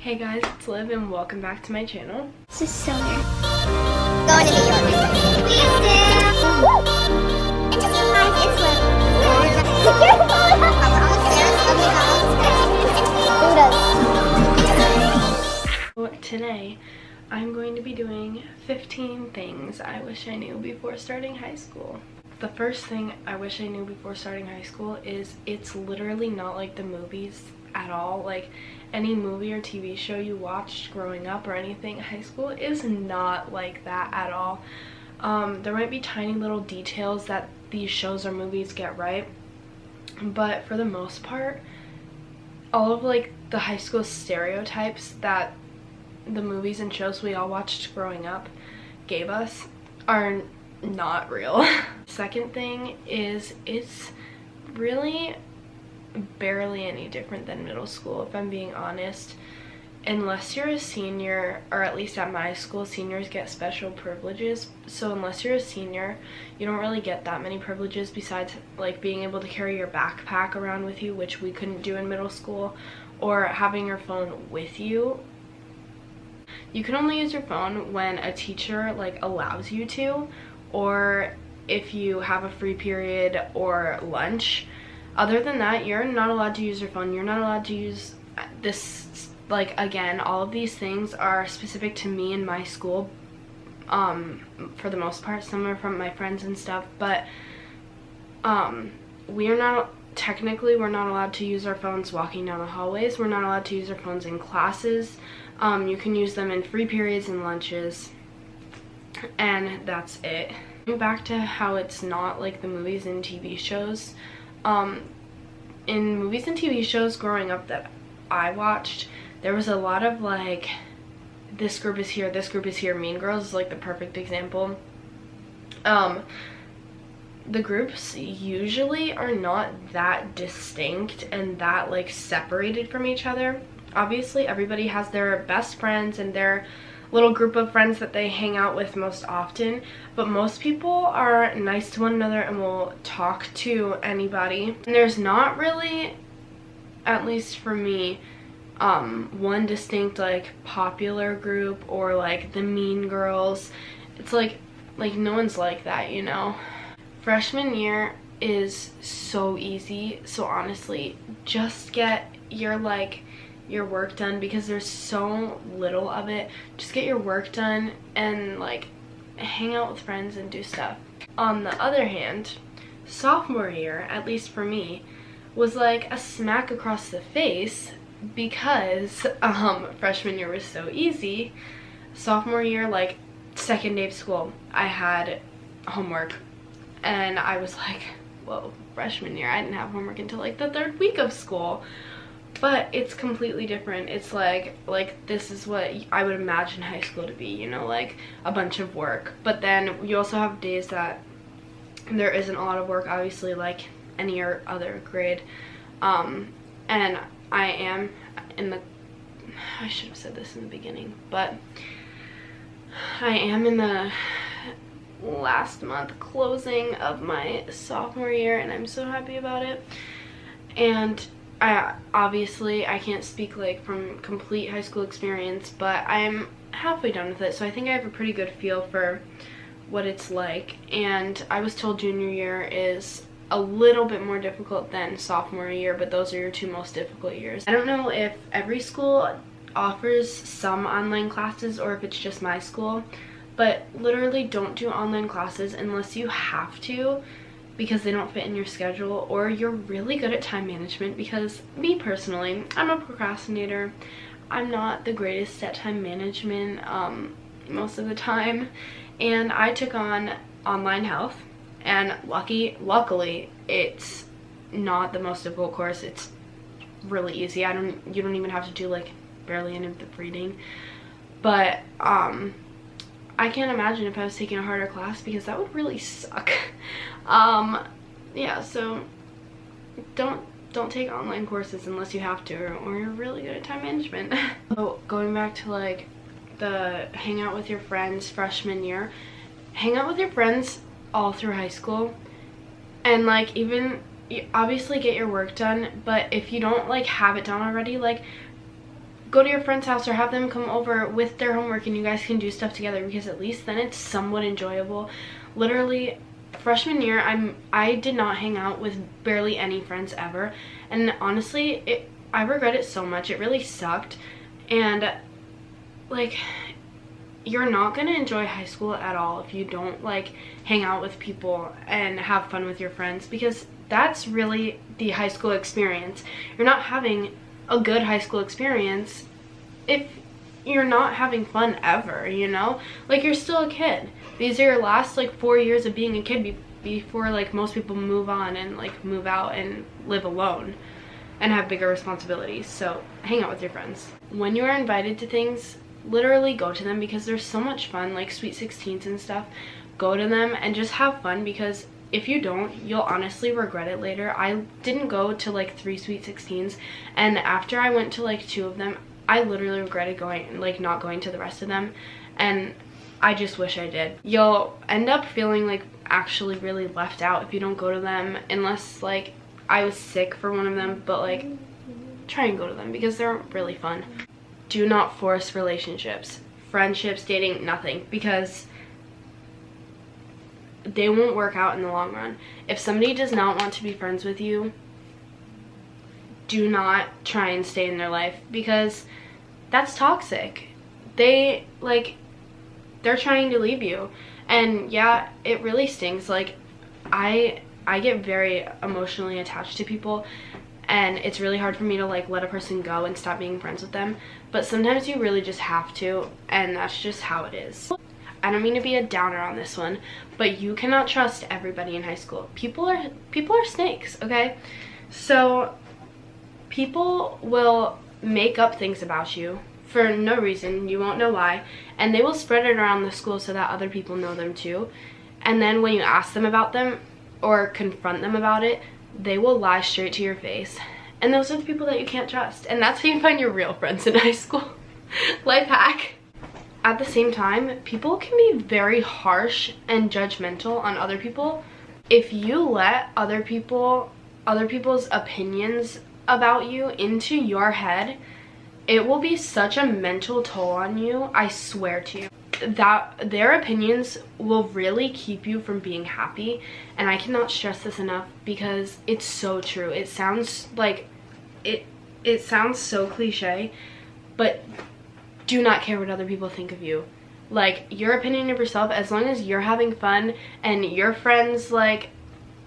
Hey guys, it's Liv and welcome back to my channel. This is so weird. Going to New York. And just realize it's Liv. Today, I'm going to be doing 15 things I wish I knew before starting high school. The first thing I wish I knew before starting high school is it's literally not like the movies at all. Like any movie or TV show you watched growing up or anything, high school is not like that at all. There might be tiny little details that these shows or movies get right, but for the most part, all of like the high school stereotypes that the movies and shows we all watched growing up gave us are not real. Second thing is it's really barely any different than middle school, if I'm being honest. Unless you're a senior, or at least at my school, seniors get special privileges. So unless you're a senior, you don't really get that many privileges besides like being able to carry your backpack around with you, which we couldn't do in middle school, or having your phone with you. You can only use your phone when a teacher like allows you to, or if you have a free period or lunch. Other than that, you're not allowed to use your phone. You're not allowed to use this, like, again, all of these things are specific to me and my school, for the most part. Some are from my friends and stuff, but we're not allowed to use our phones walking down the hallways. We're not allowed to use our phones in classes. You can use them in free periods and lunches, and that's it. Going back to how it's not like the movies and TV shows, in movies and TV shows growing up that I watched, there was a lot of like, this group is here, this group is here. Mean Girls is like the perfect example. The groups usually are not that distinct and that like separated from each other. Obviously everybody has their best friends and their little group of friends that they hang out with most often, but most people are nice to one another and will talk to anybody. And there's not really, at least for me, one distinct like popular group or like the Mean Girls. It's like no one's like that, you know. Freshman year is so easy, so honestly, just get your work done because there's so little of it. Just get your work done and like hang out with friends and do stuff. On the other hand, sophomore year, at least for me, was like a smack across the face because freshman year was so easy. Sophomore year, like second day of school, I had homework and I was like, whoa, freshman year, I didn't have homework until like the third week of school. But it's completely different. It's like this is what I would imagine high school to be, you know, like a bunch of work. But then you also have days that there isn't a lot of work, obviously, like any other grade. And I am in the, I should have said this in the beginning, but I am in the last month closing of my sophomore year, and I'm so happy about it. And obviously I can't speak like from complete high school experience, but I'm halfway done with it, so I think I have a pretty good feel for what it's like. And I was told junior year is a little bit more difficult than sophomore year, but those are your two most difficult years. I don't know if every school offers some online classes or if it's just my school, but literally don't do online classes unless you have to, because they don't fit in your schedule, or you're really good at time management. Because me personally, I'm a procrastinator. I'm not the greatest at time management most of the time, and I took on online health, and luckily it's not the most difficult course. It's really easy. You don't even have to do like barely any of the reading, but I can't imagine if I was taking a harder class because that would really suck. Yeah, so don't take online courses unless you have to, or you're really good at time management. So going back to like the hang out with your friends freshman year, hang out with your friends all through high school, and like even you obviously get your work done, but if you don't like have it done already, like go to your friend's house or have them come over with their homework and you guys can do stuff together, because at least then it's somewhat enjoyable. Literally, freshman year, I did not hang out with barely any friends ever, and honestly, I regret it so much. It really sucked. And like, you're not gonna enjoy high school at all if you don't like hang out with people and have fun with your friends, because that's really the high school experience. You're not having a good high school experience if you're not having fun ever, you know? Like, you're still a kid. These are your last like 4 years of being a kid before like most people move on and like move out and live alone and have bigger responsibilities. So hang out with your friends. When you are invited to things, literally go to them, because they're so much fun, like sweet 16s and stuff. Go to them and just have fun, because if you don't, you'll honestly regret it later. I didn't go to like 3 sweet 16s, and after I went to like 2 of them, I literally regretted going, like not going to the rest of them, and I just wish I did. You'll end up feeling like actually really left out if you don't go to them, unless like I was sick for one of them, but like try and go to them because they're really fun. Do not force relationships, friendships, dating, nothing, because they won't work out in the long run. If somebody does not want to be friends with you, do not try and stay in their life, because that's toxic. They're trying to leave you, and yeah, it really stings. Like, I get very emotionally attached to people, and it's really hard for me to like let a person go and stop being friends with them, but sometimes you really just have to, and that's just how it is. I don't mean to be a downer on this one, but you cannot trust everybody in high school. People are snakes, okay? So people will make up things about you for no reason. You won't know why, and they will spread it around the school so that other people know them too. And then when you ask them about them or confront them about it, they will lie straight to your face. And those are the people that you can't trust, and that's how you find your real friends in high school. Life hack. At the same time, people can be very harsh and judgmental on other people. If you let other people's opinions about you into your head, it will be such a mental toll on you, I swear to you. That their opinions will really keep you from being happy, and I cannot stress this enough because it's so true. It sounds like it sounds so cliche, but do not care what other people think of you. Like, your opinion of yourself, as long as you're having fun and your friends like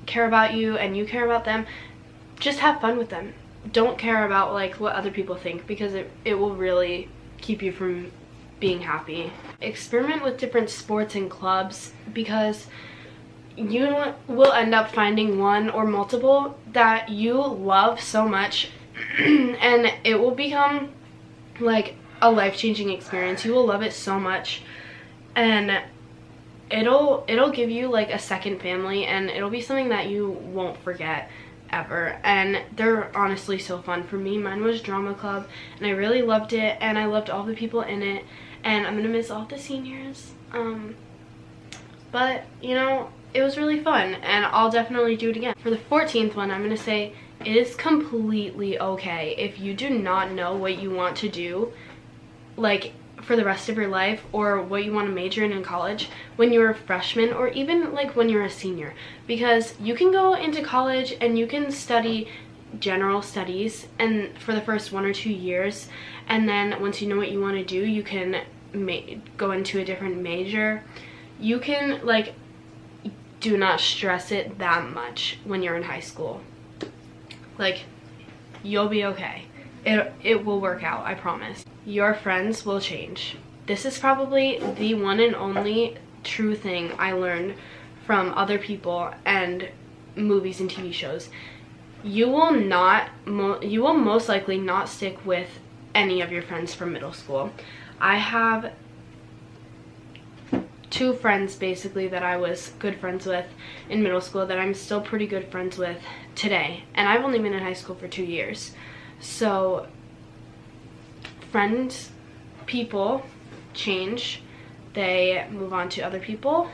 care about you and you care about them, just have fun with them. Don't care about like what other people think, because it will really keep you from being happy. Experiment with different sports and clubs, because you will end up finding one or multiple that you love so much and it will become like a life-changing experience. You will love it so much, and it'll give you like a second family, and it'll be something that you won't forget ever. And they're honestly so fun. For me, mine was drama club, and I really loved it, and I loved all the people in it, and I'm gonna miss all the seniors, but you know, it was really fun, and I'll definitely do it again. For the 14th one, I'm gonna say it is completely okay if you do not know what you want to do like for the rest of your life, or what you want to major in college when you're a freshman, or even like when you're a senior, because you can go into college and you can study general studies and for the first 1 or 2 years, and then once you know what you want to do, you can go into a different major. You can like, do not stress it that much when you're in high school. Like, you'll be okay. It will work out, I promise. Your friends will change. This is probably the one and only true thing I learned from other people and movies and TV shows. You will most likely not stick with any of your friends from middle school. I have 2 friends basically that I was good friends with in middle school that I'm still pretty good friends with today, and I've only been in high school for 2 years. So people change, they move on to other people,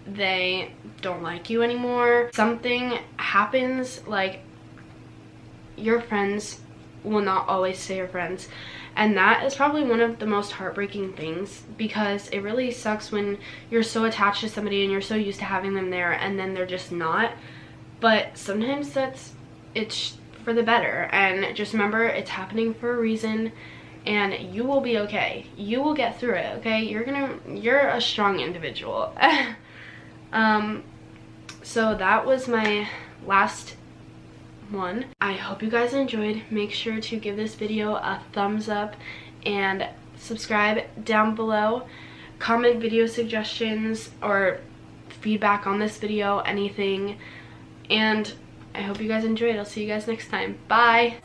they don't like you anymore, something happens, like your friends will not always stay your friends, And that is probably one of the most heartbreaking things, because it really sucks when you're so attached to somebody and you're so used to having them there and then they're just not. But sometimes it's for the better, and just remember, it's happening for a reason, and you will be okay. You will get through it, okay? You're a strong individual. So that was my last one. I hope you guys enjoyed. Make sure to give this video a thumbs up and subscribe down below. Comment video suggestions or feedback on this video, anything. And I hope you guys enjoyed. I'll see you guys next time. Bye.